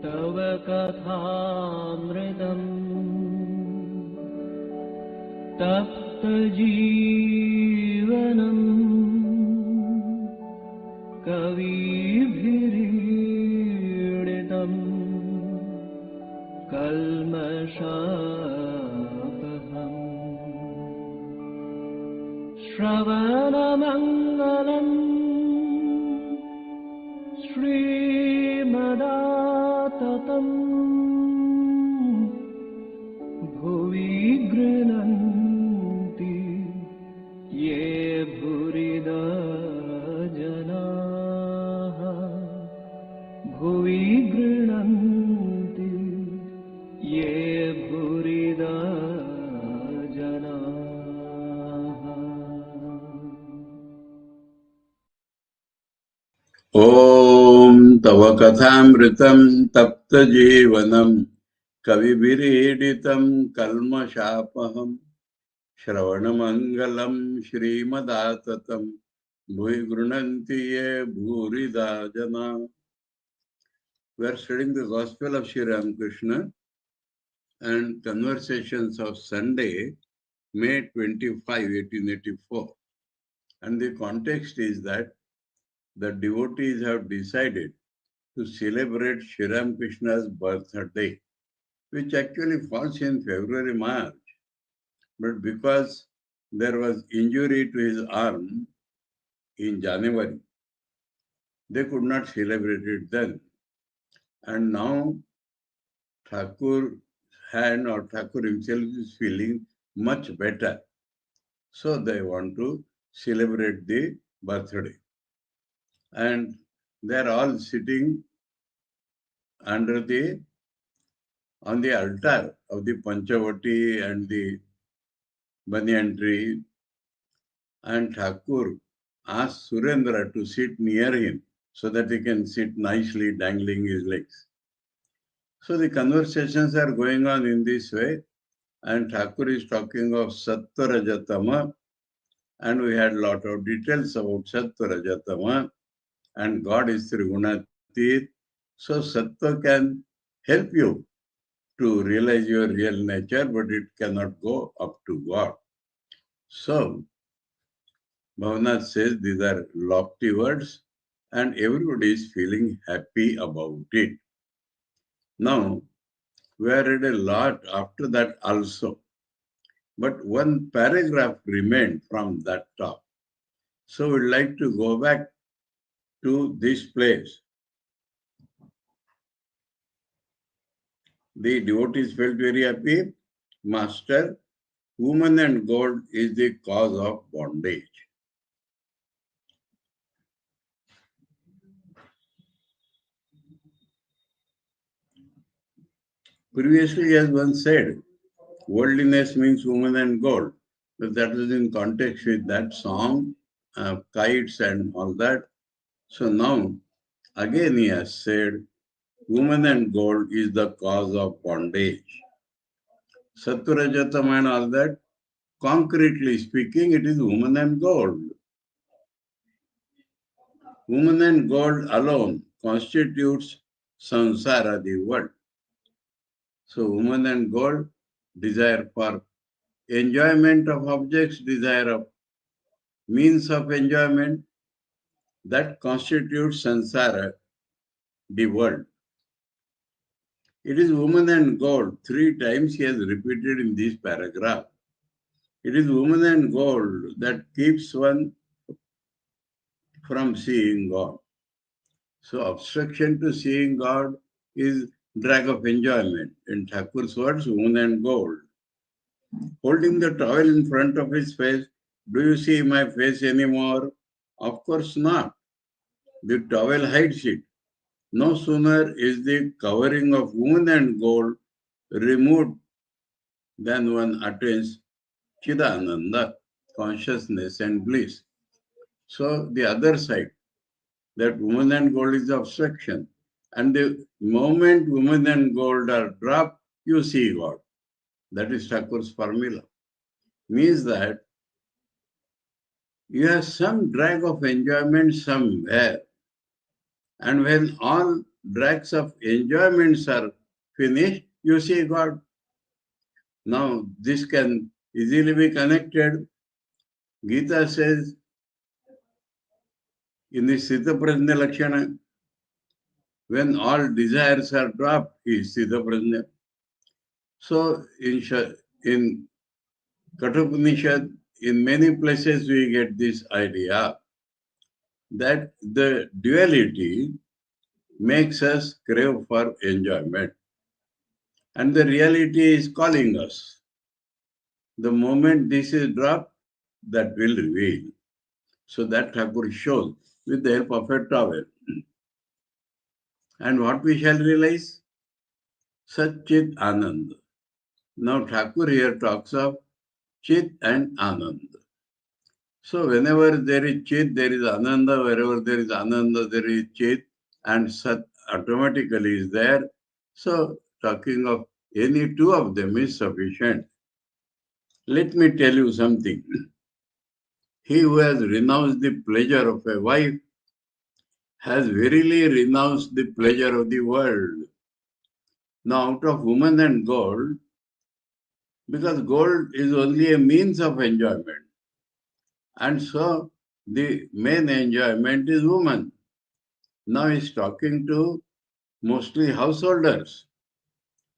तव कथामृतम् तप्तजीवनम् कविभिरीडितम् कल्मषापहम् श्रवणमङ्गलम् श्रीमदाततम् भुवि गृह्णन्ति ये भूरिदा जनाः भुवि गृह्णन्ति ये भूरिदा जनाः। ॐ तव कथामृतं तप्तजीवनं कविभिरीडितं कल्मषापहं श्रवणमङ्गलं श्रीमदाततं भुवि गृह्णन्ति ये भूरिदा जना. We are studying the Gospel of Sri Ramakrishna and Conversations of Sunday, May 25, 1884. And the context is that the devotees have decided to celebrate Sri Ramakrishna's birthday, which actually falls in February, March. But because there was injury to his arm in January, they could not celebrate it then. And now Thakur himself is feeling much better. So they want to celebrate the birthday. And they're all sitting on the altar of the Panchavati and the banyan tree. And Thakur asked Surendra to sit near him so that he can sit nicely dangling his legs. So the conversations are going on in this way, and Thakur is talking of Sattva Rajatama, and we had a lot of details about Sattva Rajatama, and God is Trigunatit. So Sattva can help you to realize your real nature, but it cannot go up to God. So Bhavanath says these are lofty words, and everybody is feeling happy about it. Now, we have read a lot after that also, but one paragraph remained from that talk. So we'd like to go back to this place. The devotees felt very happy. Master, woman and gold is the cause of bondage. Previously, as one said, worldliness means woman and gold. But that was in context with that song, kites and all that. So now, again he has said, woman and gold is the cause of bondage. Sattva-rajatam and all that, concretely speaking, it is woman and gold. Woman and gold alone constitutes samsara, the world. So woman and gold, desire for enjoyment of objects, desire of means of enjoyment, that constitutes samsara, the world. It is woman and gold. 3 times he has repeated in this paragraph. It is woman and gold that keeps one from seeing God. So obstruction to seeing God is drag of enjoyment. In Thakur's words, woman and gold. Holding the towel in front of his face, do you see my face anymore? Of course not. The towel hides it. No sooner is the covering of woman and gold removed than one attains Chidananda, consciousness and bliss. So the other side, that woman and gold is obstruction. And the moment woman and gold are dropped, you see God. That is Thakur's formula. Means that you have some drag of enjoyment somewhere. And when all dregs of enjoyments are finished, you see God. Now, this can easily be connected. Gita says in the Sthita Prajna Lakshana, when all desires are dropped, he is Sthita Prajna. So, in Kathopanishad, in many places we get this idea that the duality makes us crave for enjoyment. And the reality is calling us. The moment this is dropped, that will reveal. So that Thakur shows with the help of a towel. And what we shall realize? Satchit Anand. Now Thakur here talks of Chit and Anand. So whenever there is Chit, there is Ananda. Wherever there is Ananda, there is Chit. And Sat automatically is there. So talking of any two of them is sufficient. Let me tell you something. He who has renounced the pleasure of a wife has verily renounced the pleasure of the world. Now, out of woman and gold, because gold is only a means of enjoyment, and so the main enjoyment is woman. Now he's talking to mostly householders.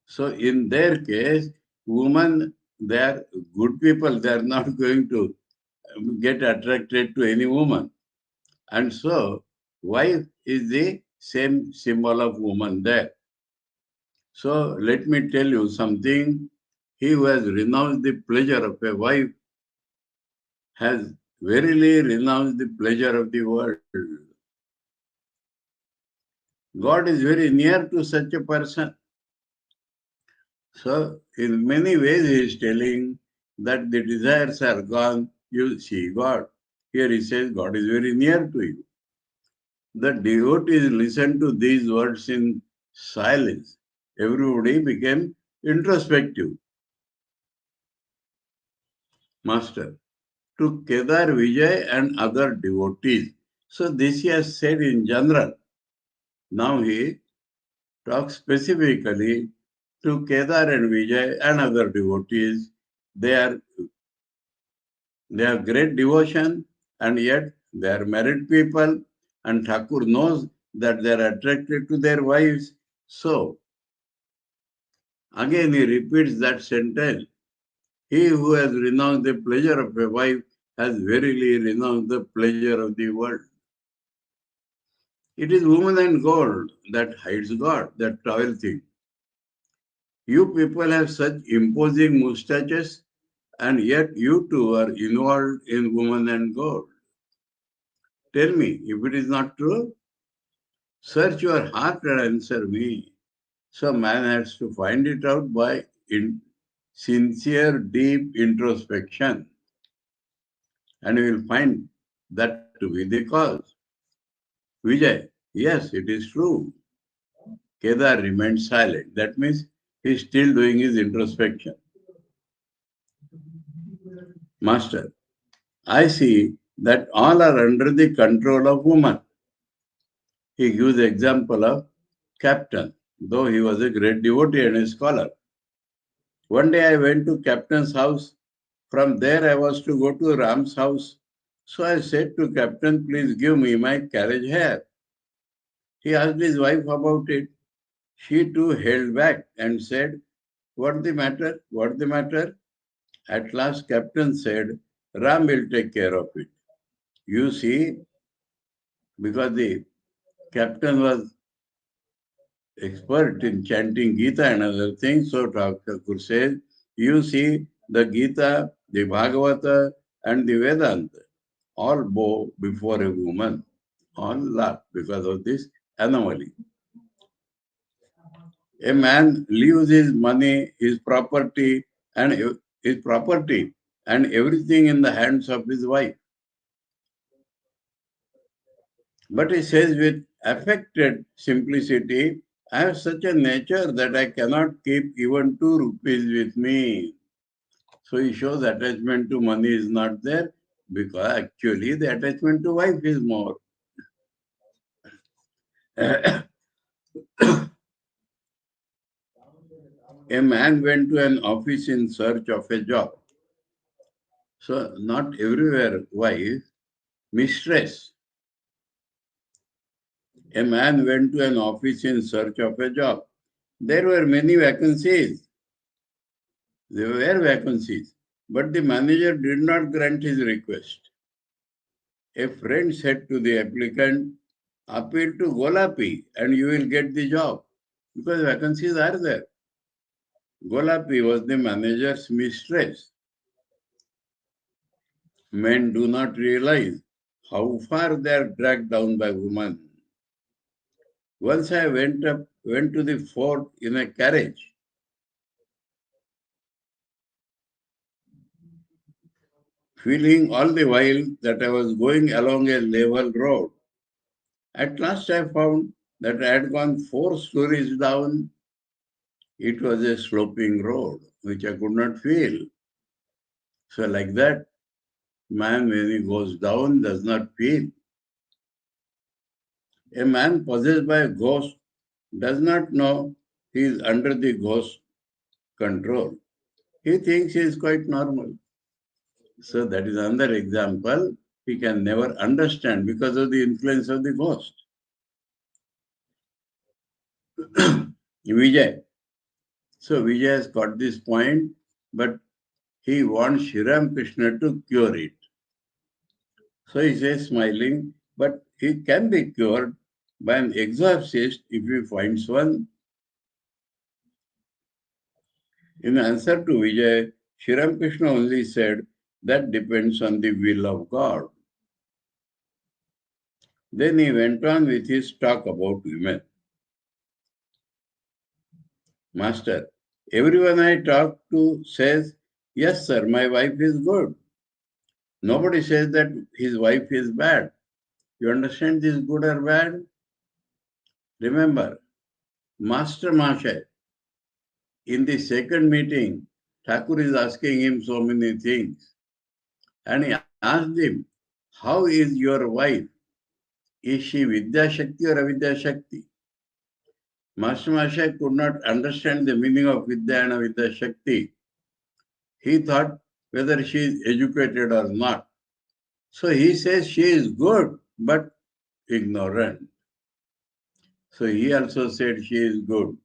So in their case, women, they are good people, they are not going to get attracted to any woman. And so wife is the same symbol of woman there. So let me tell you something. He who has renounced the pleasure of a wife has verily renounced the pleasure of the world. God is very near to such a person. So in many ways he is telling that the desires are gone, you see God. Here he says God is very near to you. The devotees listened to these words in silence. Everybody became introspective. Master, to Kedar Vijay and other devotees. So this he has said in general. Now he talks specifically to Kedar and Vijay and other devotees. They have great devotion and yet they are married people, and Thakur knows that they are attracted to their wives. So again he repeats that sentence. He who has renounced the pleasure of a wife has verily renounced the pleasure of the world. It is woman and gold that hides God, that towel thing. You people have such imposing mustaches, and yet you too are involved in woman and gold. Tell me, if it is not true, search your heart and answer me. So man has to find it out by sincere, deep introspection. And he will find that to be the cause. Vijay, yes, it is true. Kedar remained silent. That means he is still doing his introspection. Master, I see that all are under the control of woman. He gives the example of Captain, though he was a great devotee and a scholar. One day I went to Captain's house. From there I was to go to Ram's house. So I said to Captain, please give me my carriage hire. He asked his wife about it. She too held back and said, "What's the matter? What's the matter?" At last, Captain said, "Ram will take care of it." You see, because the captain was expert in chanting Gita and other things, so Thakur says, you see, the Gita, the Bhagavata, and the Vedanta all bow before a woman, all laugh because of this anomaly. A man leaves his money, his property, and everything in the hands of his wife. But he says with affected simplicity, I have such a nature that I cannot keep even 2 rupees with me. So he shows attachment to money is not there because actually the attachment to wife is more. A man went to an office in search of a job. So, not everywhere wife, mistress. A man went to an office in search of a job. There were many vacancies. There were vacancies, but the manager did not grant his request. A friend said to the applicant, appeal to Golapi and you will get the job because vacancies are there. Golapi was the manager's mistress. Men do not realize how far they are dragged down by women. Once I went to the fort in a carriage. Feeling all the while that I was going along a level road. At last I found that I had gone 4 stories down. It was a sloping road, which I could not feel. So like that, man when he goes down does not feel. A man possessed by a ghost does not know he is under the ghost control. He thinks he is quite normal. So that is another example. He can never understand because of the influence of the ghost. Vijay. So Vijay has got this point, but he wants Sri Ramakrishna to cure it. So he says, smiling, but he can be cured by an exorcist if he finds one. In answer to Vijay, Sri Ramakrishna only said, that depends on the will of God. Then he went on with his talk about women. Master, everyone I talk to says, yes sir, my wife is good. Nobody says that his wife is bad. You understand this good or bad? Remember, Master Mashay, in the second meeting, Thakur is asking him so many things. And he asked him, how is your wife? Is she Vidya Shakti or Avidya Shakti? Master Mashay could not understand the meaning of Vidya and Avidya Shakti. He thought whether she is educated or not. So he says she is good, but ignorant. So he also said she is good.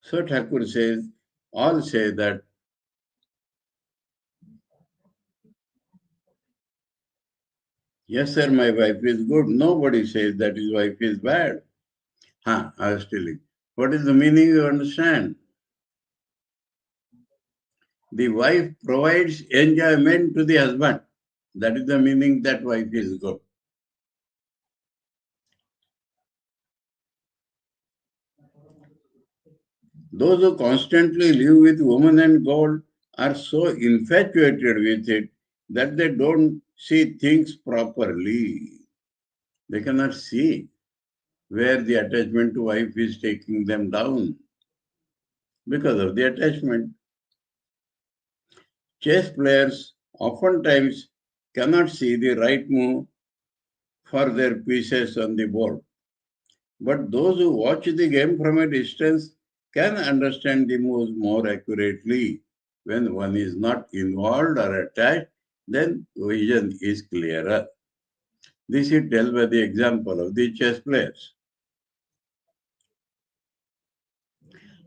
So Thakur says, all say that yes, sir, my wife is good. Nobody says that his wife is bad. I was telling. What is the meaning you understand? The wife provides enjoyment to the husband. That is the meaning that wife is good. Those who constantly live with woman and gold are so infatuated with it that they don't see things properly. They cannot see where the attachment to wife is taking them down because of the attachment. Chess players oftentimes cannot see the right move for their pieces on the board. But those who watch the game from a distance can understand the moves more accurately. When one is not involved or attached, then vision is clearer. This is told by the example of the chess players.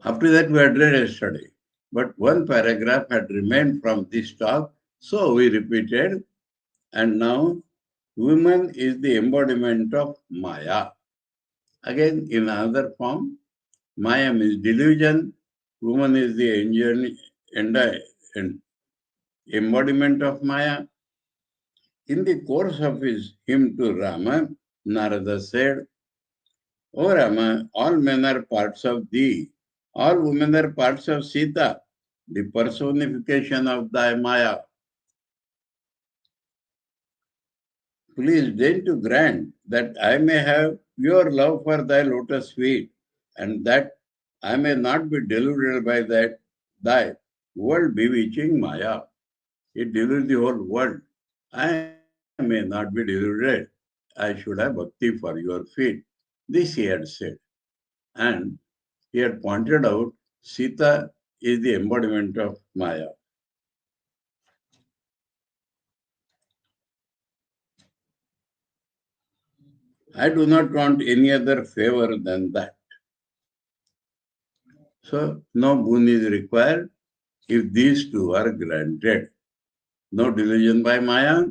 After that, we had read yesterday. But one paragraph had remained from this talk, so we repeated. And now, woman is the embodiment of Maya. Again, in another form, Maya means delusion, woman is the embodiment of Maya. In the course of his hymn to Rama, Narada said, O Rama, all men are parts of thee, all women are parts of Sita, the personification of thy Maya. Please deign to grant that I may have pure love for thy lotus feet, and that I may not be deluded by that thy world bewitching Maya. It deludes the whole world. I may not be deluded. I should have bhakti for your feet. This he had said. And he had pointed out Sita is the embodiment of Maya. I do not want any other favor than that. So no boon is required if these two are granted. No delusion by Maya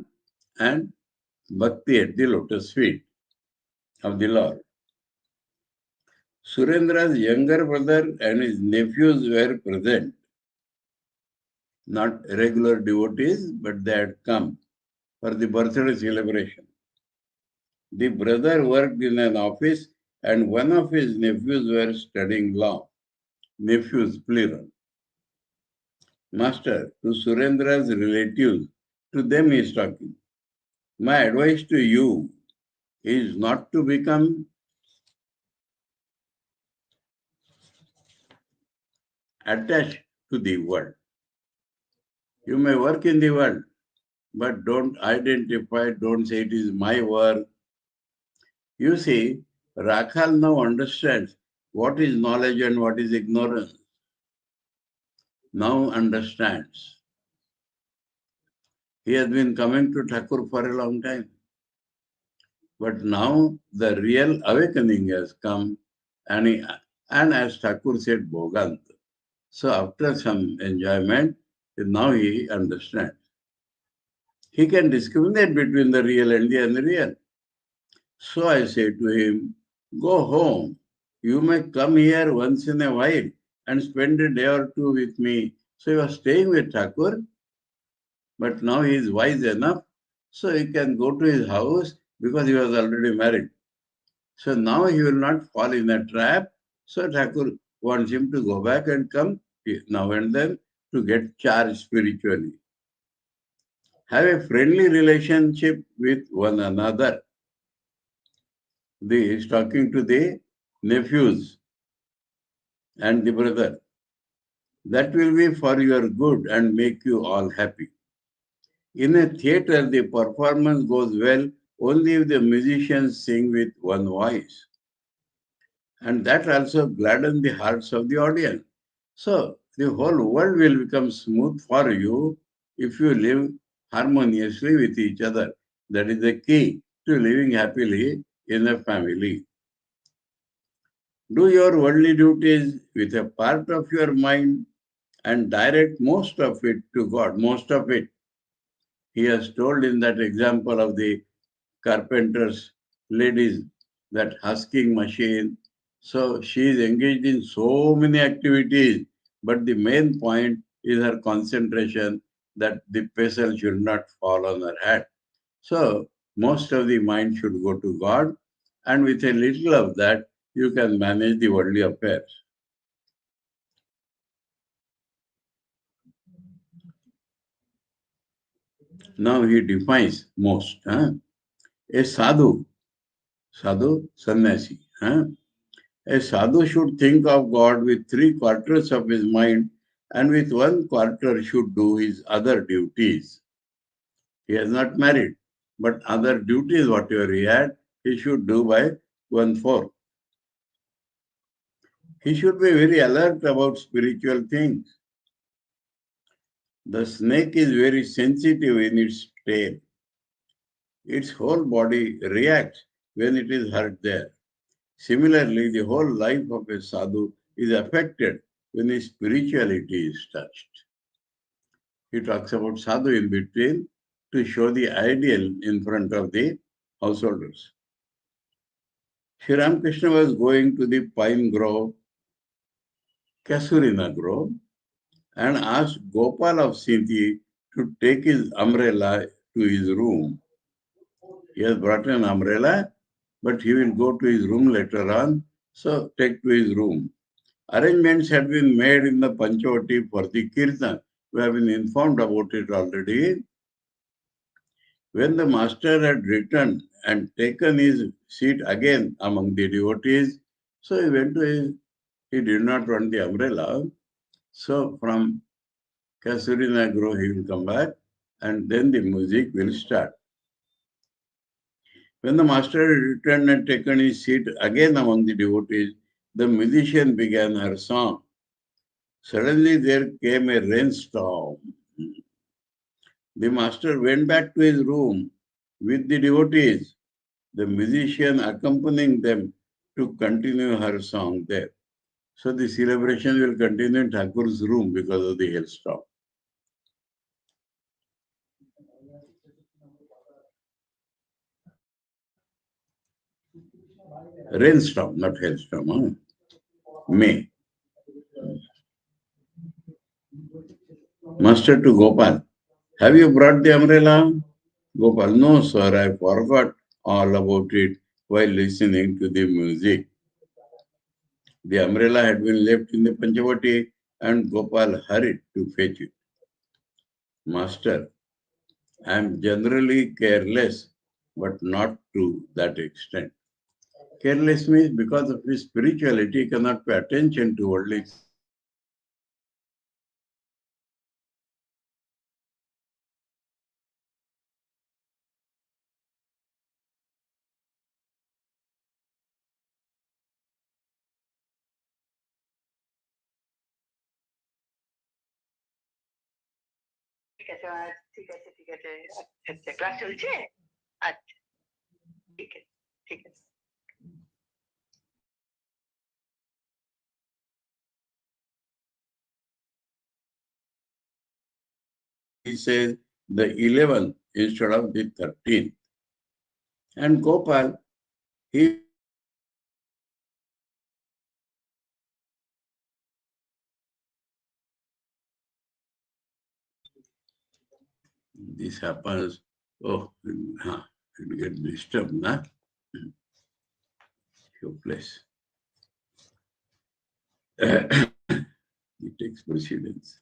and bhakti at the lotus feet of the Lord. Surendra's younger brother and his nephews were present. Not regular devotees, but they had come for the birthday celebration. The brother worked in an office and one of his nephews were studying law. Nephews, plural. Master, to Surendra's relatives, to them he is talking. My advice to you is not to become attached to the world. You may work in the world, but don't identify, don't say it is my work. You see, Rakhal now understands what is knowledge and what is ignorance. Now understands. He has been coming to Thakur for a long time. But now the real awakening has come, and as Thakur said, Bhogant. So after some enjoyment, now he understands. He can discriminate between the real and the unreal. So I say to him, go home. You may come here once in a while and spend a day or two with me. So he was staying with Thakur, but now he is wise enough, so he can go to his house because he was already married. So now he will not fall in a trap. So Thakur wants him to go back and come now and then to get charged spiritually. Have a friendly relationship with one another. He is talking to the nephews and the brother. That will be for your good and make you all happy. In a theater, the performance goes well only if the musicians sing with one voice. And that also gladdens the hearts of the audience. So the whole world will become smooth for you if you live harmoniously with each other. That is the key to living happily in a family. Do your worldly duties with a part of your mind and direct most of it to God, most of it. He has told in that example of the carpenter's ladies, that husking machine. So she is engaged in so many activities, but the main point is her concentration that the pestle should not fall on her head. So most of the mind should go to God, and with a little of that, you can manage the worldly affairs. Now he defines most. A sadhu, sannyasi. A sadhu should think of God with 3/4 of his mind, and with 1/4 should do his other duties. He has not married, but other duties, whatever he had, he should do by 1/4. He should be very alert about spiritual things. The snake is very sensitive in its tail. Its whole body reacts when it is hurt there. Similarly, the whole life of a sadhu is affected when his spirituality is touched. He talks about sadhu in between to show the ideal in front of the householders. Sri Ramakrishna was going to the pine grove, Kasurina grove, and asked Gopal of Sinti to take his umbrella to his room. He has brought an umbrella, but he will go to his room later on, so take to his room. Arrangements had been made in the Panchavati for the Kirtan. We have been informed about it already. When the master had returned and taken his seat again among the devotees, so he went to he did not want the umbrella. So from Kasurina Grove he will come back and then the music will start. When the master returned and taken his seat again among the devotees, the musician began her song. Suddenly there came a rainstorm. The master went back to his room with the devotees, the musician accompanying them to continue her song there. So the celebration will continue in Thakur's room because of the hailstorm. Rainstorm, not hailstorm. Huh? May. Master to Gopal, have you brought the umbrella? Gopal, no sir, I forgot all about it while listening to the music. The umbrella had been left in the Panchavati and Gopal hurried to fetch it. Master, I am generally careless, but not to that extent. Careless means because of his spirituality, he cannot pay attention to worldly. ঠিক আছে ঠিক আছে আচ্ছা class চলছে আচ্ছা ঠিক আছে ঠিক আছে He says the 11th instead of the 13th. And Gopal, he this happens, oh, it get disturbed, na? Your place. It takes precedence.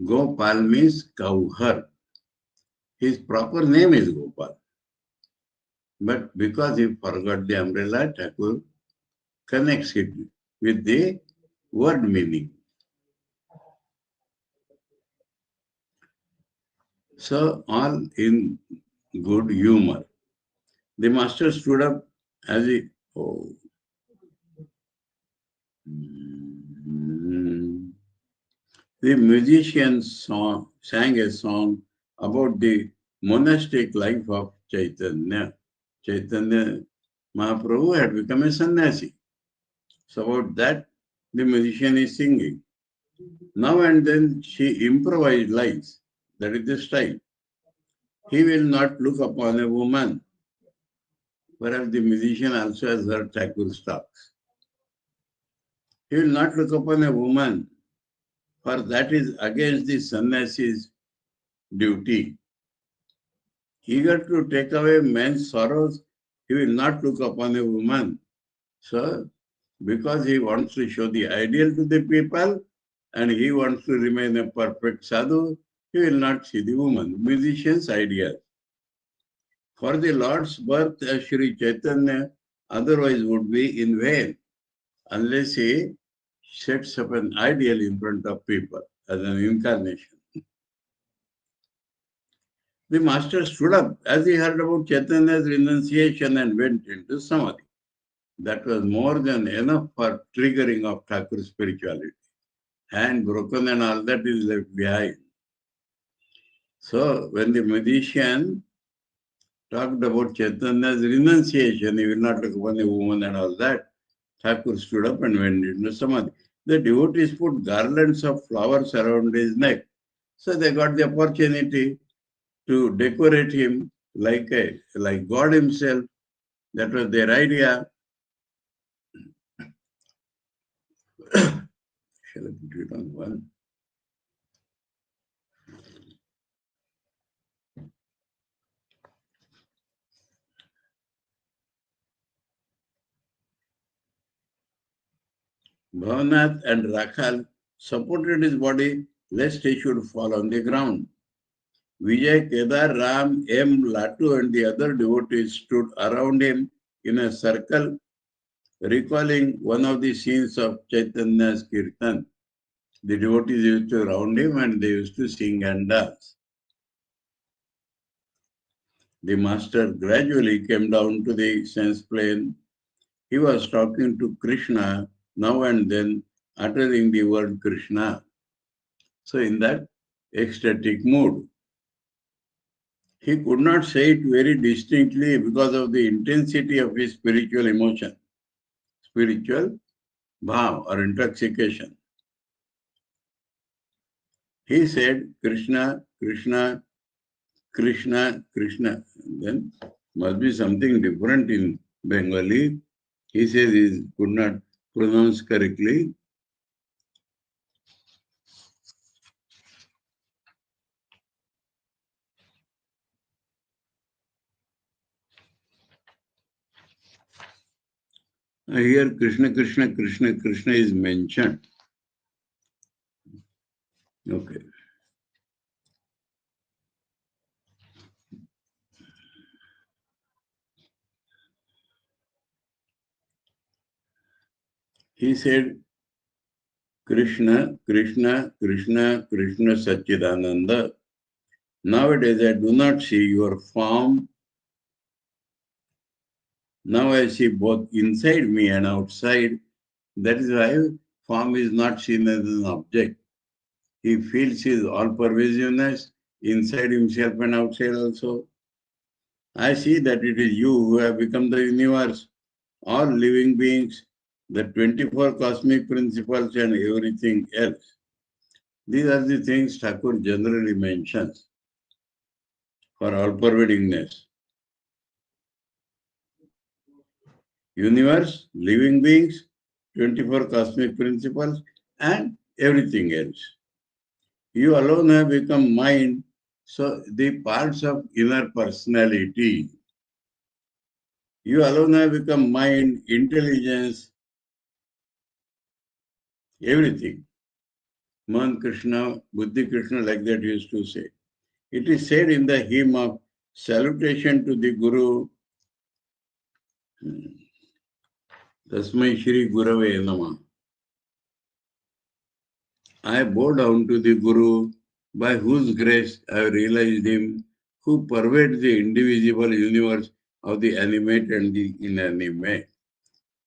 Gopal means cowherd. His proper name is Gopal. But because he forgot the umbrella, Thakur connects it with the word meaning. So, all in good humor. The master stood up as he, The musician sang a song about the monastic life of Chaitanya. Chaitanya Mahaprabhu had become a sannyasi. So about that, the musician is singing. Now and then she improvised lines. That is the style. He will not look upon a woman. Perhaps the musician also has heard Thakur's talks. He will not look upon a woman, for that is against the sannyasi's duty. Eager to take away men's sorrows, he will not look upon a woman. So, because he wants to show the ideal to the people and he wants to remain a perfect sadhu, he will not see the woman. Musician's idea. For the Lord's birth as Sri Chaitanya otherwise would be in vain unless he sets up an ideal in front of people as an incarnation. The master stood up as he heard about Chaitanya's renunciation and went into Samadhi. That was more than enough for triggering of Thakur's spirituality. Hand broken and all that is left behind. So, when the magician talked about Chaitanya's renunciation, he will not look upon a woman and all that, Thakur stood up and went into Samadhi. The devotees put garlands of flowers around his neck. So they got the opportunity to decorate him like God himself. That was their idea. Shall I put it on one? Bhavanath and Rakhal supported his body lest he should fall on the ground. Vijay, Kedar, Ram, M, Latu and the other devotees stood around him in a circle, recalling one of the scenes of Chaitanya's Kirtan. The devotees used to round him and they used to sing and dance. The master gradually came down to the sense plane. He was talking to Krishna now and then, uttering the word Krishna. So in that ecstatic mood, he could not say it very distinctly because of the intensity of his spiritual emotion, spiritual bhav or intoxication. He said Krishna, Krishna, Krishna, Krishna. Then must be something different in Bengali. He says he could not pronounce correctly. Here Krishna, Krishna, Krishna, Krishna is mentioned. Okay. He said Krishna, Krishna, Krishna, Krishna Satchidananda. Nowadays I do not see your form. Now I see both inside me and outside. That is why form is not seen as an object. He feels his all-pervasiveness inside himself and outside also. I see that it is you who have become the universe, all living beings, the 24 cosmic principles and everything else. These are the things Thakur generally mentions for all-pervadingness. Universe, living beings, 24 cosmic principles, and everything else. You alone have become mind, so the parts of inner personality. You alone have become mind, intelligence, everything. Man Krishna, Buddhi Krishna, like that used to say. It is said in the hymn of salutation to the Guru, Tasmai Shri Gurave Nama. I bow down to the Guru, by whose grace I have realized him, who pervades the indivisible universe of the animate and the inanimate.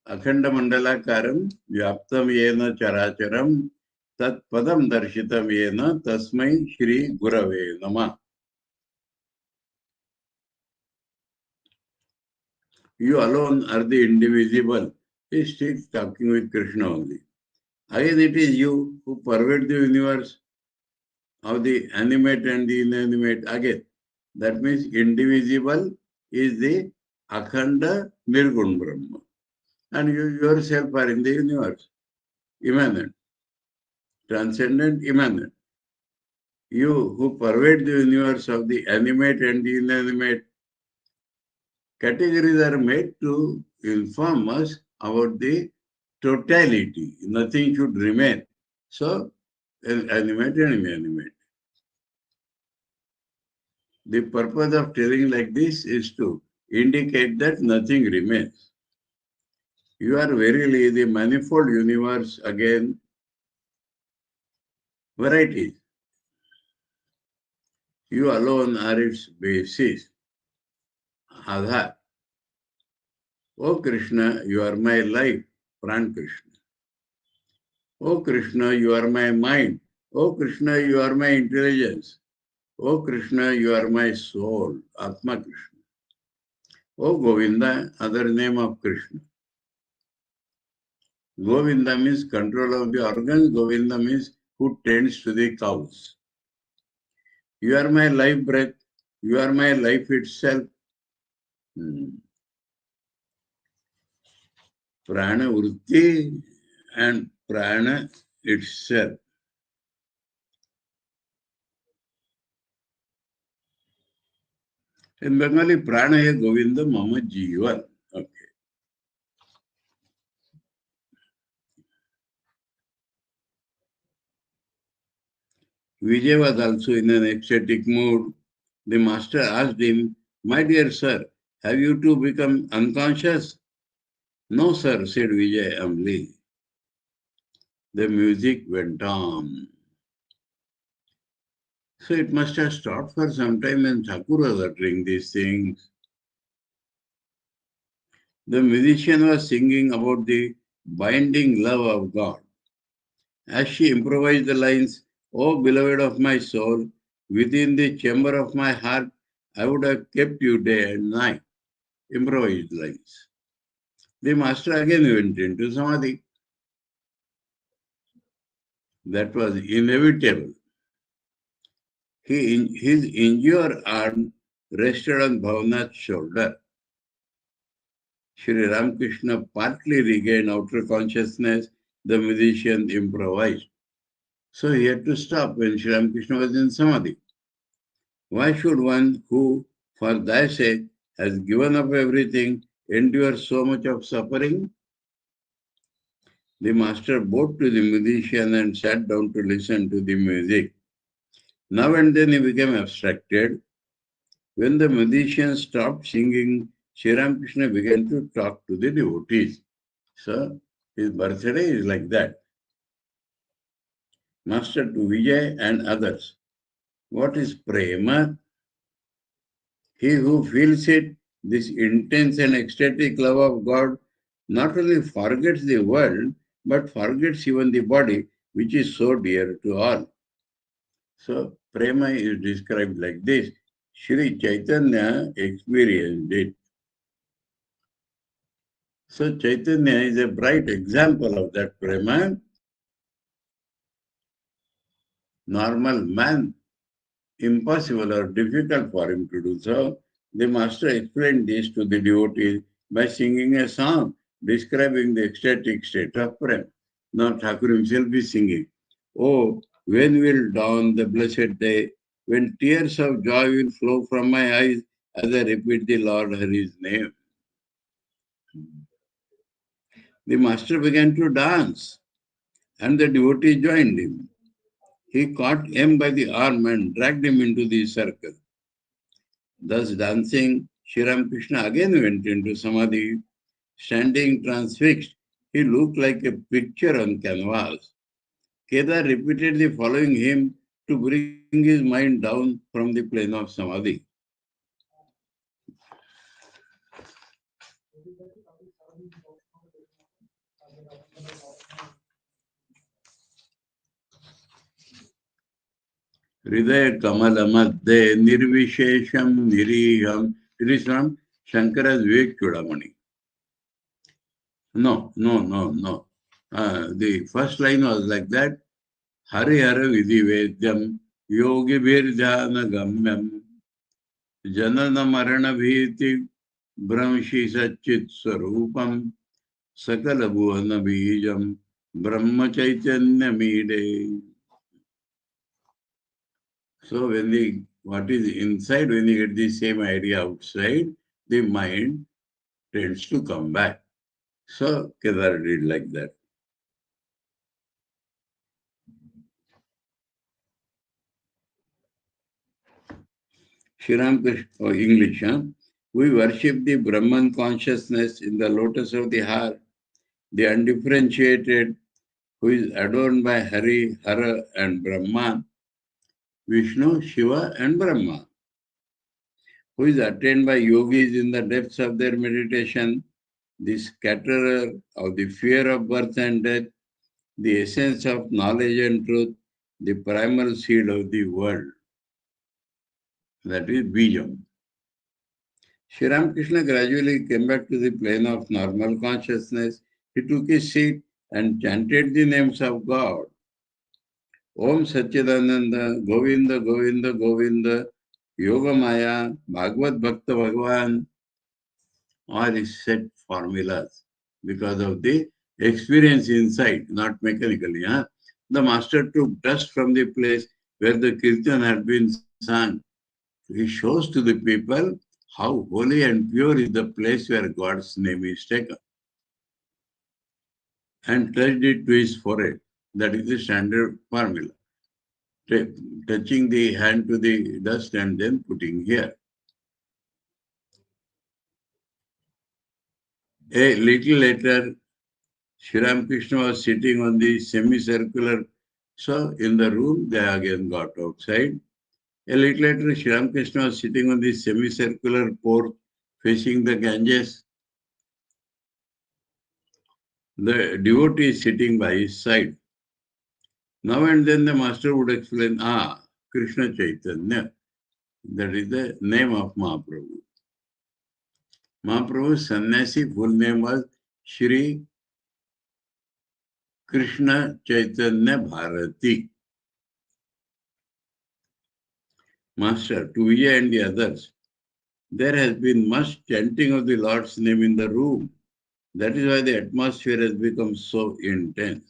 Akhanda Mandalakaram, Vyaptam Yena Characharam, Tat Padam Darshitam Yena, Tasmai Shri Gurave Nama. You alone are the indivisible. He is still talking with Krishna only. Again, it is you who pervade the universe of the animate and the inanimate. Again, that means indivisible is the Akhanda Nirgun Brahma. And you yourself are in the universe, immanent, transcendent, immanent. You who pervade the universe of the animate and the inanimate, categories are made to inform us about the totality. Nothing should remain. So, animate and inanimate. The purpose of telling like this is to indicate that nothing remains. You are verily the manifold universe again, varieties. You alone are its basis, Adhar. O Krishna, you are my life, Pran Krishna. O Krishna, you are my mind. O Krishna, you are my intelligence. O Krishna, you are my soul, Atma Krishna. O Govinda, other name of Krishna. Govinda means control of the organs. Govinda means who tends to the cows. You are my life breath. You are my life itself. Prana Vritti and Prana itself. In Bengali, Prana hai Govinda Mama Jivan. Okay. Vijay was also in an ecstatic mood. The master asked him, "My dear sir, have you too become unconscious?" "No, sir," said Vijay humbly. The music went on. So it must have stopped for some time when Thakur was uttering these things. The musician was singing about the binding love of God. As she improvised the lines, "O beloved of my soul, within the chamber of my heart, I would have kept you day and night." Improvised lines. The master again went into samadhi. That was inevitable. His injured arm rested on Bhavanath's shoulder. Sri Ramakrishna partly regained outer consciousness. The musician improvised. So he had to stop when Sri Ramakrishna was in samadhi. Why should one who, for thy sake, has given up everything, endure so much of suffering? The master bowed to the musician and sat down to listen to the music. Now and then he became abstracted. When the musician stopped singing, Sri Ramakrishna began to talk to the devotees. So his birthday is like that. Master to Vijay and others. What is prema? He who feels it, this intense and ecstatic love of God, not only forgets the world, but forgets even the body, which is so dear to all. So, prema is described like this. Sri Chaitanya experienced it. So, Chaitanya is a bright example of that prema. Normal man, impossible or difficult for him to do so. The master explained this to the devotees by singing a song describing the ecstatic state of prema. Now Thakur himself is singing, "Oh, when will dawn the blessed day, when tears of joy will flow from my eyes as I repeat the Lord Hari's name." The master began to dance, and the devotee joined him. He caught him by the arm and dragged him into the circle. Thus dancing, Sri Ramakrishna again went into samadhi. Standing transfixed, he looked like a picture on canvas. Kedar repeatedly following him to bring his mind down from the plane of samadhi. Hridaya Kamala Madhye Nirvishesham Niriham. It is from Shankara's Vivek Chudamani. No. The first line was like that. Hari Hara Vidhi Vedyam Yogi Virjana Gamyam Janana Marana Bhiti Brahmshi Satchit Swarupam Sakala Bhuvana Bijam Brahma Chaitanya Mide. So when what is inside, when you get the same idea outside, the mind tends to come back. So Kedar did like that. Sri Ramakrishna, English, huh? We worship the Brahman consciousness in the lotus of the heart, the undifferentiated, who is adorned by Hari, Hara, and Brahman, Vishnu, Shiva, and Brahma, who is attained by yogis in the depths of their meditation, the scatterer of the fear of birth and death, the essence of knowledge and truth, the primal seed of the world. That is Bijam. Sri Ramakrishna gradually came back to the plane of normal consciousness. He took his seat and chanted the names of God. Om Satchidananda, Govinda, Govinda, Govinda, Yoga Maya, Bhagavad Bhakta Bhagavan, all is set formulas because of the experience inside, not mechanically. Huh? The master took dust from the place where the kirtan had been sung. He shows to the people how holy and pure is the place where God's name is taken, and touched it to his forehead. That is the standard formula. Touching the hand to the dust and then putting here. A little later, Sri Ramakrishna was sitting on the semicircular. So in the room, they again got outside. A little later, Sri Ramakrishna was sitting on this semicircular porch facing the Ganges. The devotee is sitting by his side. Now and then the master would explain, Krishna Chaitanya. That is the name of Mahaprabhu. Mahaprabhu's sannyasi full name was Sri Krishna Chaitanya Bharati. Master, to Vijay and the others, there has been much chanting of the Lord's name in the room. That is why the atmosphere has become so intense.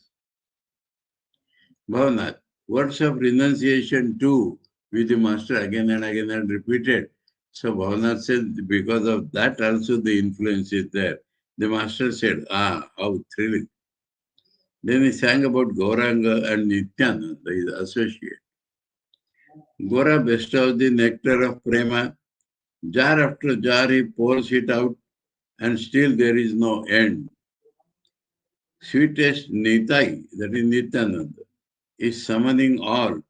Bhavanath, words of renunciation too, which the master again and again had repeated. So Bhavanath said, because of that also the influence is there. The master said, how thrilling. Then he sang about Gauranga and Nityananda, his associate. Gora bestows the nectar of prema. Jar after jar he pours it out, and still there is no end. Sweetest Nitai, that is Nityananda, is summoning all.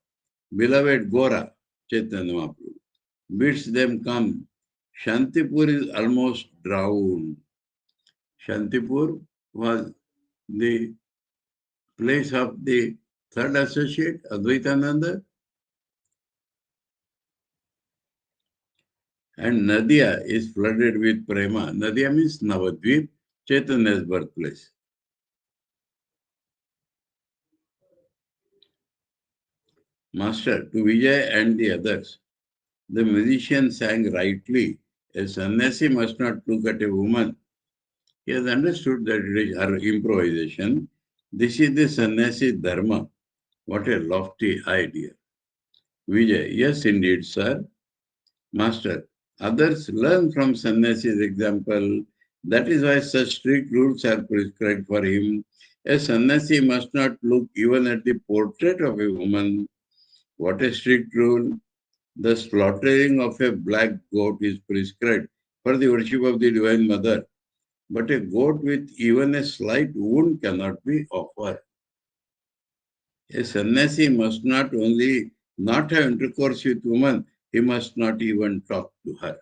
Beloved Gora, Chaitanya Mahaprabhu, bids them come. Shantipur is almost drowned. Shantipur was the place of the third associate, Advaitananda. And Nadia is flooded with prema. Nadia means Navadvip, Chaitanya's birthplace. Master, to Vijay and the others, the musician sang rightly. A sannyasi must not look at a woman. He has understood that it is her improvisation. This is the sannyasi dharma. What a lofty idea. Vijay, yes indeed, sir. Master, others learn from sannyasi's example. That is why such strict rules are prescribed for him. A sannyasi must not look even at the portrait of a woman. What a strict rule. The slaughtering of a black goat is prescribed for the worship of the Divine Mother. But a goat with even a slight wound cannot be offered. A sannyasi must not only not have intercourse with women, he must not even talk to her.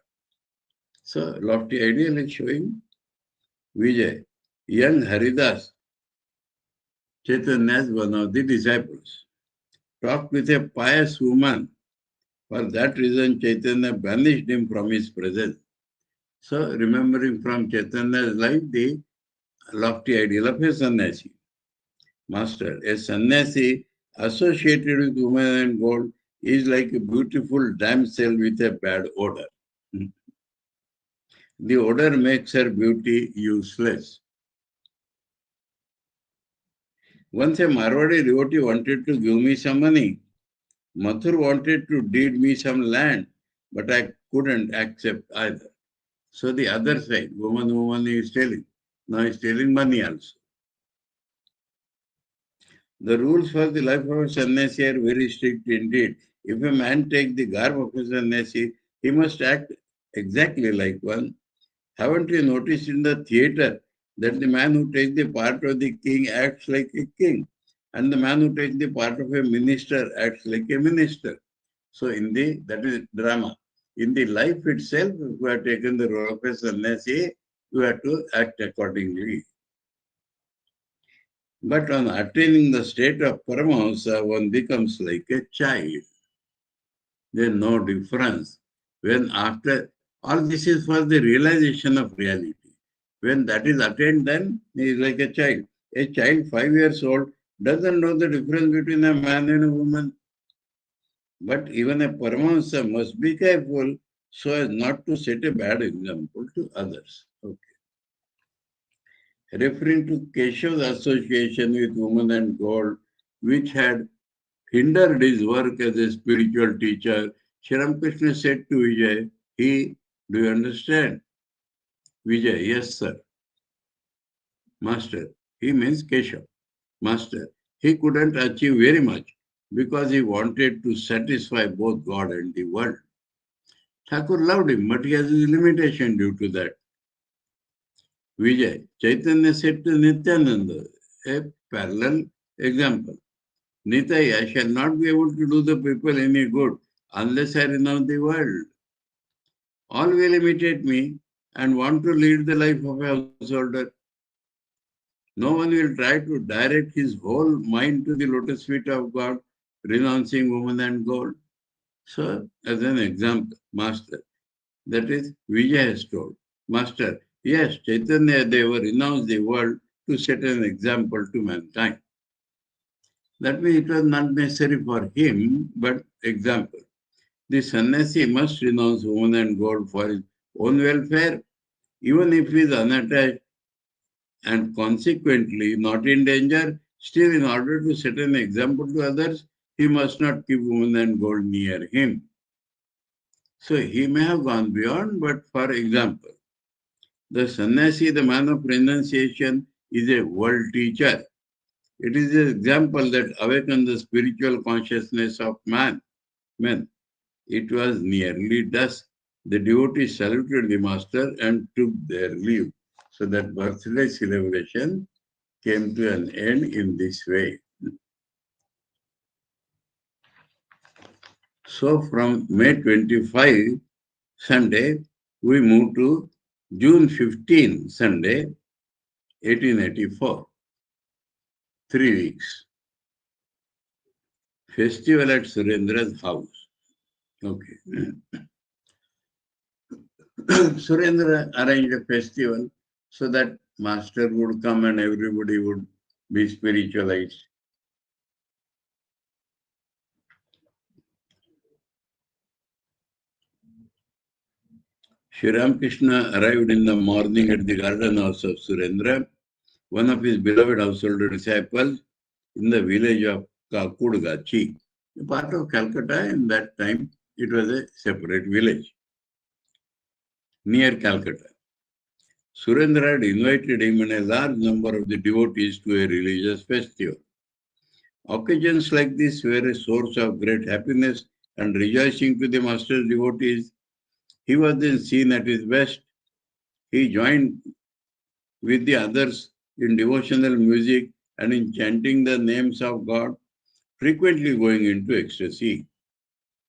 So, lofty ideal is showing. Vijay, young Haridas, Chaitanya's one of the disciples, talked with a pious woman. For that reason, Chaitanya banished him from his presence. So, remembering from Chaitanya's life the lofty ideal of a sannyasi. Master, a sannyasi associated with women and gold is like a beautiful damsel with a bad odor. The odor makes her beauty useless. Once a Marwadi devotee wanted to give me some money. Mathur wanted to deed me some land, but I couldn't accept either. So the other side, woman is stealing. Now he's stealing money also. The rules for the life of a sannyasi are very strict indeed. If a man takes the garb of a sannyasi, he must act exactly like one. Haven't you noticed in the theatre that the man who takes the part of the king acts like a king, and the man who takes the part of a minister acts like a minister? So that is drama. In the life itself, if you have taken the role of a sannyasi, you have to act accordingly. But on attaining the state of Paramahamsa, one becomes like a child. There is no difference. When after all this is for the realization of reality. When that is attained, then he is like a child. A child 5 years old doesn't know the difference between a man and a woman. But even a Paramahamsa must be careful so as not to set a bad example to others. Okay. Referring to Keshav's association with woman and God, which had hindered his work as a spiritual teacher, Sri Ramakrishna said to Vijay, do you understand? Vijay, yes, sir. Master, he means Keshav. Master, he couldn't achieve very much because he wanted to satisfy both God and the world. Thakur loved him, but he has his limitation due to that. Vijay, Chaitanya said to Nityananda, a parallel example. Nitai, I shall not be able to do the people any good. unless I renounce the world. All will imitate me and want to lead the life of a householder. No one will try to direct his whole mind to the lotus feet of God, renouncing woman and gold. So, as an example, Master, that is, Vijay has told, Master, yes, Chaitanya Deva renounced the world to set an example to mankind. That means it was not necessary for him, but example. The sannyasi must renounce woman and gold for his own welfare, even if he is unattached and consequently not in danger. Still, in order to set an example to others, he must not keep woman and gold near him. So he may have gone beyond, but for example, the sannyasi, the man of renunciation, is a world teacher. It is an example that awakens the spiritual consciousness of men. It was nearly dusk. The devotees saluted the master and took their leave. So that birthday celebration came to an end in this way. So from May 25, Sunday, we move to June 15, Sunday, 1884. 3 weeks. Festival at Surendra's house. Okay. Surendra arranged a festival so that master would come and everybody would be spiritualized. Sri Ramakrishna arrived in the morning at the garden house of Surendra, one of his beloved household disciples, in the village of Kakudgachi, a part of Calcutta. In that time, it was a separate village near Calcutta. Surendra had invited him and a large number of the devotees to a religious festival. Occasions like this were a source of great happiness and rejoicing to the master's devotees. He was then seen at his best. He joined with the others in devotional music and in chanting the names of God, frequently going into ecstasy.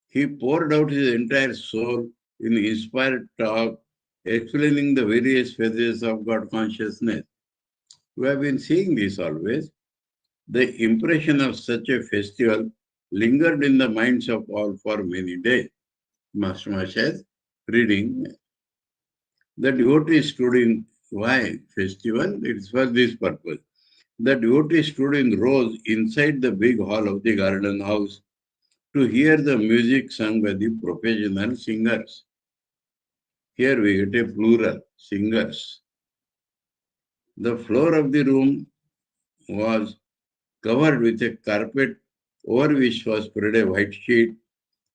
He poured out his entire soul in inspired talk, explaining the various phases of God consciousness. We have been seeing this always. The impression of such a festival lingered in the minds of all for many days. Master says, reading, the devotees stood in, why festival? It's for this purpose. The devotees stood in rows inside the big hall of the garden house to hear the music sung by the professional singers. Here we get a plural, singers. The floor of the room was covered with a carpet over which was spread a white sheet,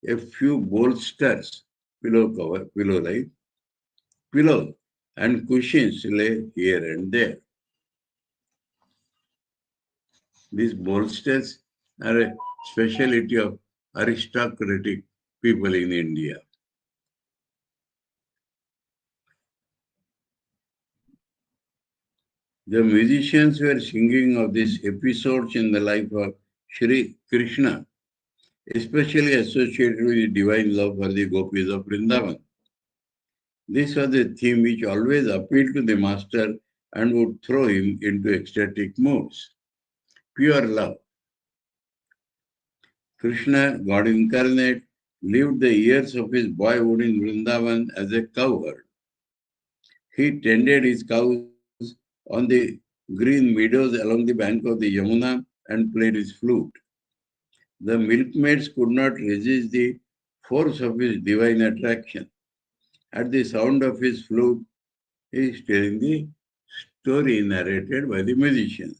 a few bolsters, pillows, and cushions lay here and there. These bolsters are a specialty of aristocratic people in India. The musicians were singing of these episodes in the life of Sri Krishna, especially associated with the divine love for the gopis of Vrindavan. This was a theme which always appealed to the master and would throw him into ecstatic moods. Pure love. Krishna, God incarnate, lived the years of his boyhood in Vrindavan as a cowherd. He tended his cows on the green meadows along the bank of the Yamuna and played his flute. The milkmaids could not resist the force of his divine attraction. At the sound of his flute, he is telling the story narrated by the musicians.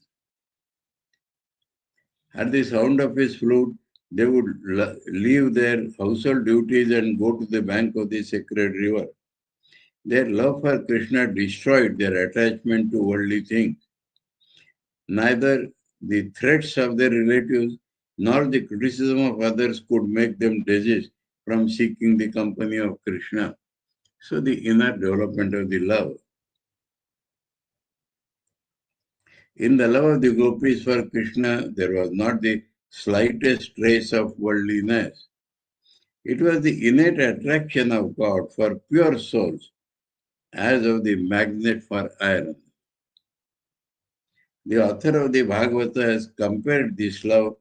At the sound of his flute, they would leave their household duties and go to the bank of the sacred river. Their love for Krishna destroyed their attachment to worldly things. Neither the threats of their relatives nor the criticism of others could make them desist from seeking the company of Krishna. So the inner development of the love. In the love of the gopis for Krishna, there was not the slightest trace of worldliness. It was the innate attraction of God for pure souls, as of the magnet for iron. The author of the Bhagavata has compared this love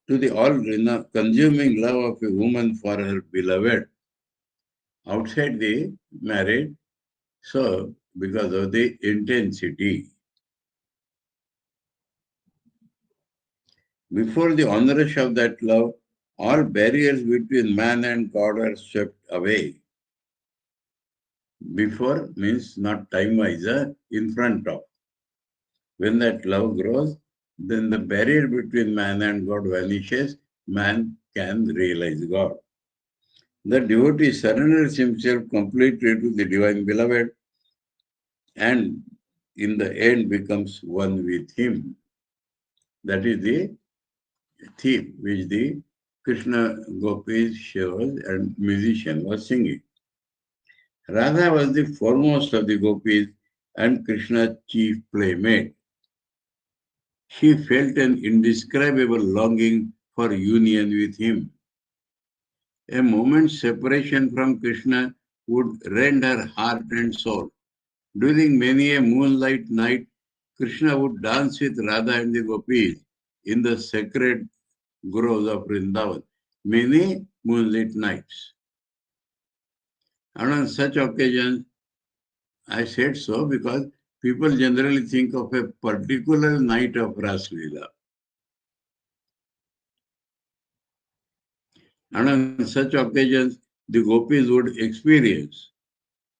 to the all-consuming love of a woman for her beloved outside the marriage, so because of the intensity. Before the onrush of that love, all barriers between man and God are swept away. Before means not time-wise, in front of. When that love grows, then the barrier between man and God vanishes, man can realize God. The devotee surrenders himself completely to the Divine Beloved and in the end becomes one with him. That is the theme which the Krishna gopis, Shavas and musician was singing. Radha was the foremost of the gopis and Krishna's chief playmate. She felt an indescribable longing for union with him. A moment's separation from Krishna would rend her heart and soul. During many a moonlight night, Krishna would dance with Radha and the gopis in the sacred groves of Vrindavan. Many moonlit nights. And on such occasions, I said so because people generally think of a particular night of Ras Leela. And on such occasions, the gopis would experience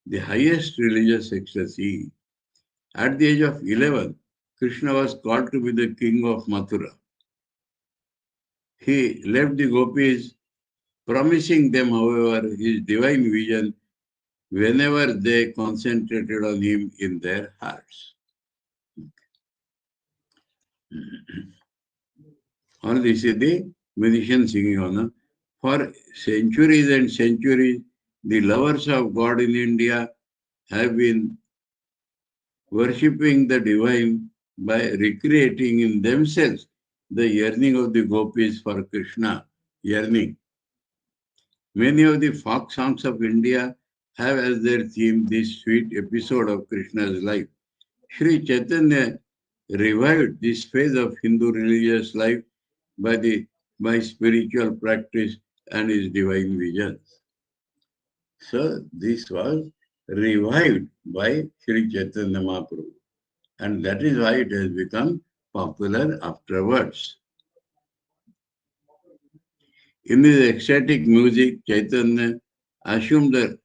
the highest religious ecstasy. At the age of 11, Krishna was called to be the king of Mathura. He left the gopis, promising them, however, his divine vision whenever they concentrated on him in their hearts. All this is the musician singing on. For centuries and centuries, the lovers of God in India have been worshipping the divine by recreating in themselves the yearning of the gopis for Krishna, yearning. Many of the folk songs of India have as their theme this sweet episode of Krishna's life. Sri Chaitanya revived this phase of Hindu religious life by spiritual practice and his divine visions. So this was revived by Sri Chaitanya Mahaprabhu, and that is why it has become popular afterwards. In his ecstatic music, Chaitanya assumed the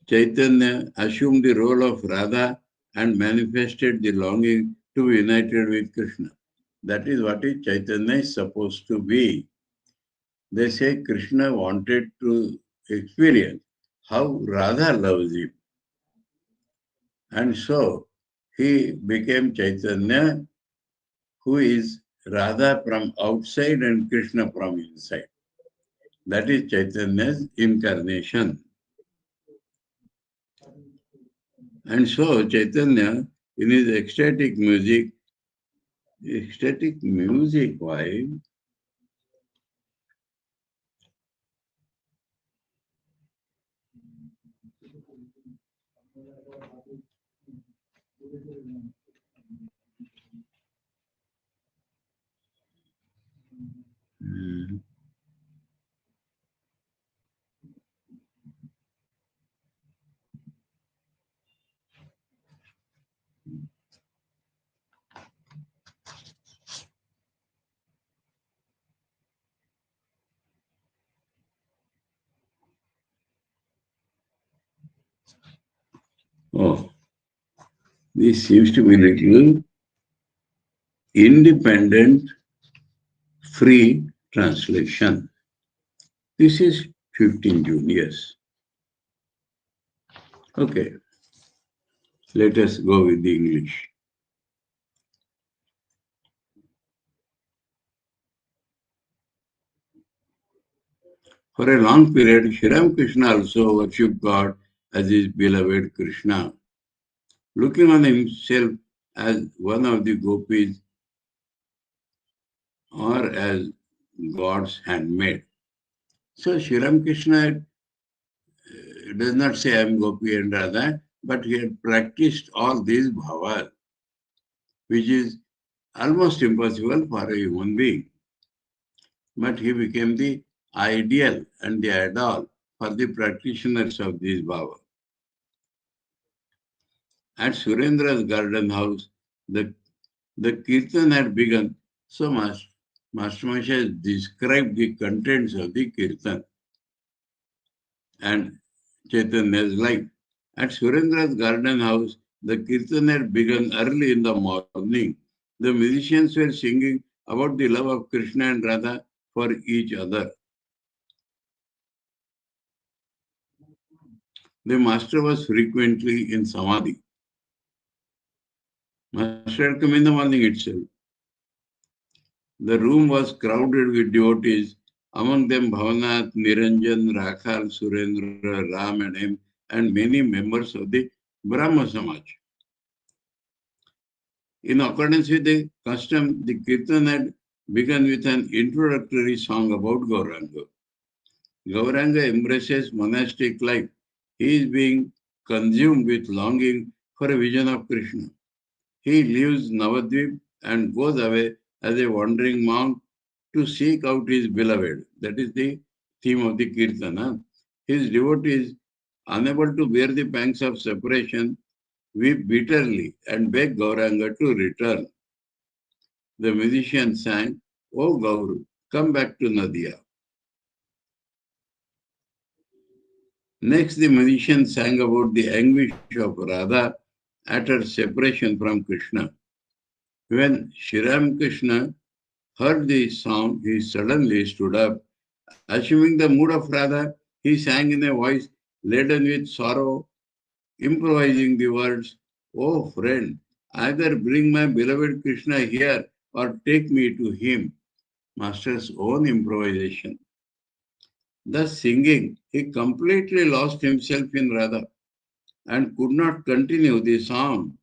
Chaitanya assumed the role of Radha and manifested the longing to be united with Krishna. That is what Chaitanya is supposed to be. They say Krishna wanted to experience how Radha loves him. And so he became Chaitanya, who is Radha from outside and Krishna from inside. That is Chaitanya's incarnation. And so Chaitanya, in his ecstatic music, why? Oh, this seems to be a little independent, free translation. This is 15 June, yes. Okay, let us go with the English. For a long period, Sri Ramakrishna also worshipped God as his beloved Krishna. Looking on himself as one of the gopis, or as God's handmaid. So Sri Ramakrishna does not say I am Gopi and Radha, but he had practiced all these bhavas, which is almost impossible for a human being. But he became the ideal and the idol for the practitioners of these bhavas. At Surendra's garden house, the kirtan had begun. So Master Maharaj has described the contents of the kirtan and Chaitanya's life. At Surendra's garden house, the kirtan had begun early in the morning. The musicians were singing about the love of Krishna and Radha for each other. The master was frequently in samadhi. Master had come in the morning itself. The room was crowded with devotees, among them Bhavanath, Niranjan, Rakhal, Surendra, Ram and M, and many members of the Brahma Samaj. In accordance with the custom, the kirtan had begun with an introductory song about Gauranga. Gauranga embraces monastic life. He is being consumed with longing for a vision of Krishna. He leaves Navadvip and goes away as a wandering monk to seek out his beloved. That is the theme of the Kirtana. His devotees, unable to bear the pangs of separation, weep bitterly and beg Gauranga to return. The musician sang, "O Gauru, come back to Nadia." Next, the musician sang about the anguish of Radha at her separation from Krishna. When Sri Ramakrishna heard the song, he suddenly stood up. Assuming the mood of Radha, he sang in a voice laden with sorrow, improvising the words, "Oh friend, either bring my beloved Krishna here or take me to him." Master's own improvisation. Thus singing, he completely lost himself in Radha and could not continue the song.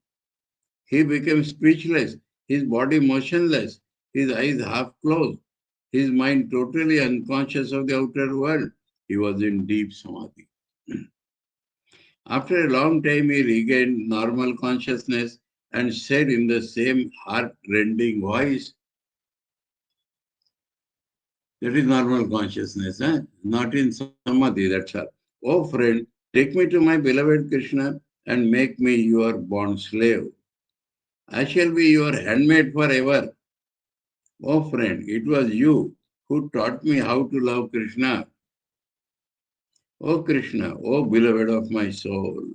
He became speechless, his body motionless, his eyes half closed, his mind totally unconscious of the outer world. He was in deep samadhi. After a long time, he regained normal consciousness and said in the same heart-rending voice, that is normal consciousness, not in samadhi, that's all. "Oh friend, take me to my beloved Krishna and make me your bond slave. I shall be your handmaid forever. Oh friend, it was you who taught me how to love Krishna. Oh Krishna, oh beloved of my soul."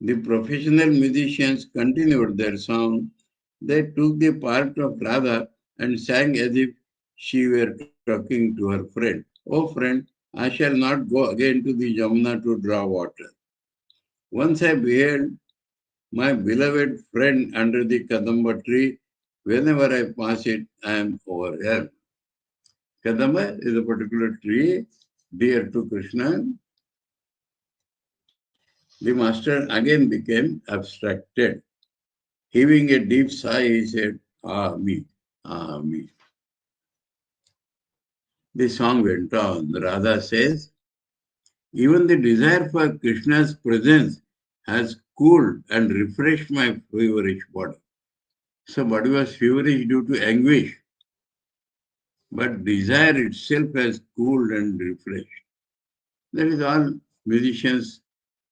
The professional musicians continued their song. They took the part of Radha and sang as if she were talking to her friend. "Oh friend, I shall not go again to the Jamuna to draw water. Once I beheld my beloved friend under the Kadamba tree. Whenever I pass it, I am overwhelmed." Kadamba is a particular tree dear to Krishna. The master again became abstracted. Heaving a deep sigh, he said, "Ah, me, ah, me." The song went on. Radha says, "Even the desire for Krishna's presence has cooled and refreshed my feverish body." So body was feverish due to anguish, but desire itself has cooled and refreshed. That is all musicians'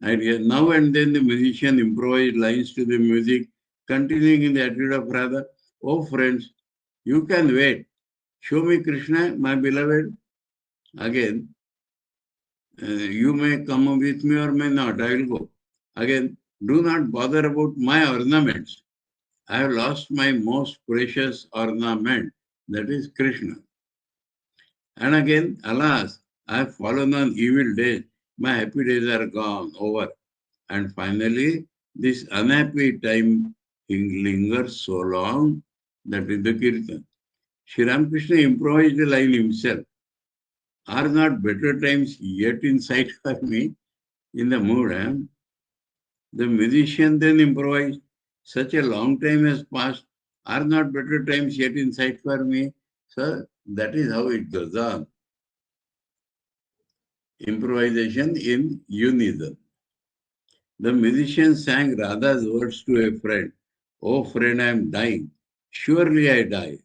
idea. Now and then the musician improvised lines to the music, continuing in the attitude of Radha. "Oh friends, you can wait. Show me Krishna, my beloved." Again, you may come with me or may not, I will go. Again, "Do not bother about my ornaments. I have lost my most precious ornament, that is Krishna." And again, "Alas, I have fallen on evil days. My happy days are gone, over." And finally, this unhappy time lingers so long, that is the Kirtan. Sri Ramakrishna improvised the line himself. "Are not better times yet in sight for me?" In the mood, the musician then improvised. "Such a long time has passed. Are not better times yet in sight for me? So that is how it goes on. Improvisation in unison. The musician sang Radha's words to a friend. Oh friend, I am dying. Surely I die.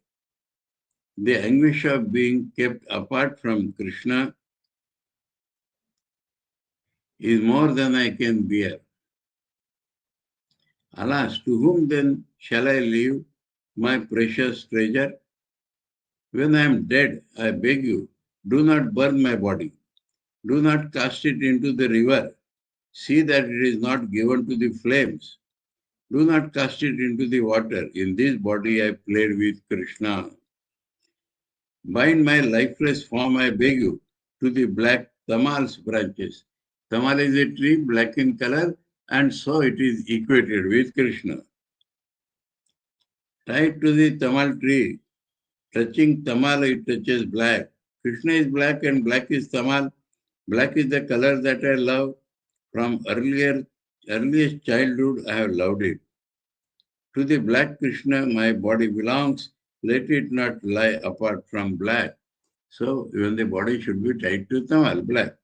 The anguish of being kept apart from Krishna is more than I can bear. Alas, to whom then shall I leave my precious treasure? When I am dead, I beg you, do not burn my body. Do not cast it into the river. See that it is not given to the flames. Do not cast it into the water. In this body I played with Krishna. Bind my lifeless form, I beg you, to the black tamal's branches. Tamal is a tree, black in color, and so it is equated with Krishna. Tied to the tamal tree, touching tamal, it touches black. Krishna is black and black is tamal. Black is the color that I love. From earliest childhood, I have loved it. To the black Krishna, my body belongs. Let it not lie apart from black. So even the body should be tied to tamal, black.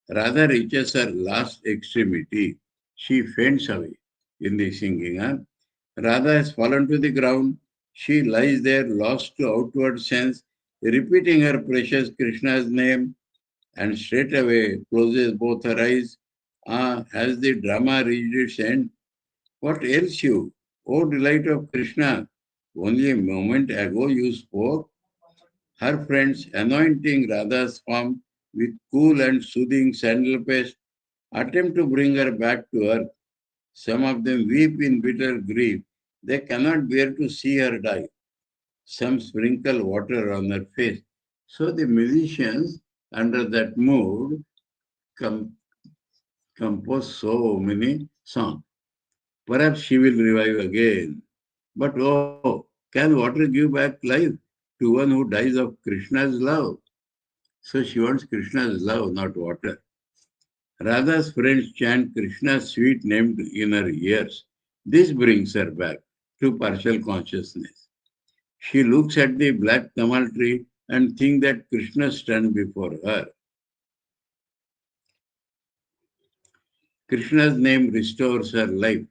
Radha reaches her last extremity. She faints away in the singing. Radha has fallen to the ground. She lies there lost to outward sense, repeating her precious Krishna's name, and straightway closes both her eyes. Has the drama reached its end? What ails you? O delight of Krishna, only a moment ago you spoke. Her friends, anointing Radha's form with cool and soothing sandal paste, attempt to bring her back to earth. Some of them weep in bitter grief. They cannot bear to see her die. Some sprinkle water on her face. So the musicians, under that mood, compose so many songs. Perhaps she will revive again. But oh, can water give back life to one who dies of Krishna's love? So she wants Krishna's love, not water. Radha's friends chant Krishna's sweet name in her ears. This brings her back to partial consciousness. She looks at the black tamal tree and thinks that Krishna stands before her. Krishna's name restores her life.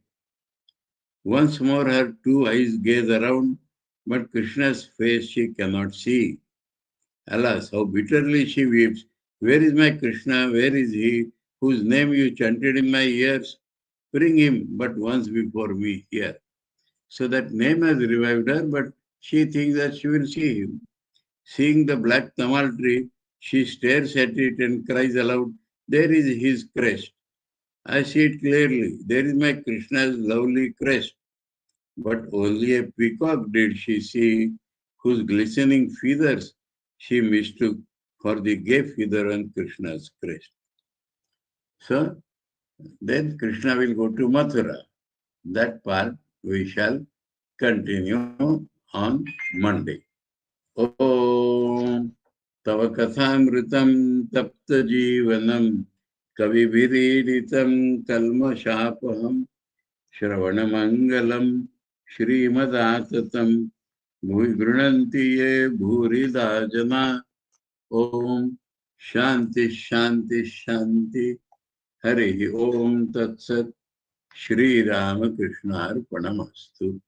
Once more her two eyes gaze around, but Krishna's face she cannot see. Alas, how bitterly she weeps. Where is my Krishna? Where is he whose name you chanted in my ears? Bring him but once before me here. So that name has revived her, but she thinks that she will see him. Seeing the black tamal tree, she stares at it and cries aloud, there is his crest. I see it clearly. There is my Krishna's lovely crest. But only a peacock did she see, whose glistening feathers she mistook for the gay feather on Krishna's crest. So then Krishna will go to Mathura. That part we shall continue on Monday. Om Tava Kathāmritam Tapta Jivanam Kaviviriritam Kalmashapaham Shravanamangalam Shrimadaatatam Gృణन्ति ये भूरिदा जना. Om Shanti Shanti Shanti. Hari Om Tat Sat. Sri Ramakrishna Arpanamastu.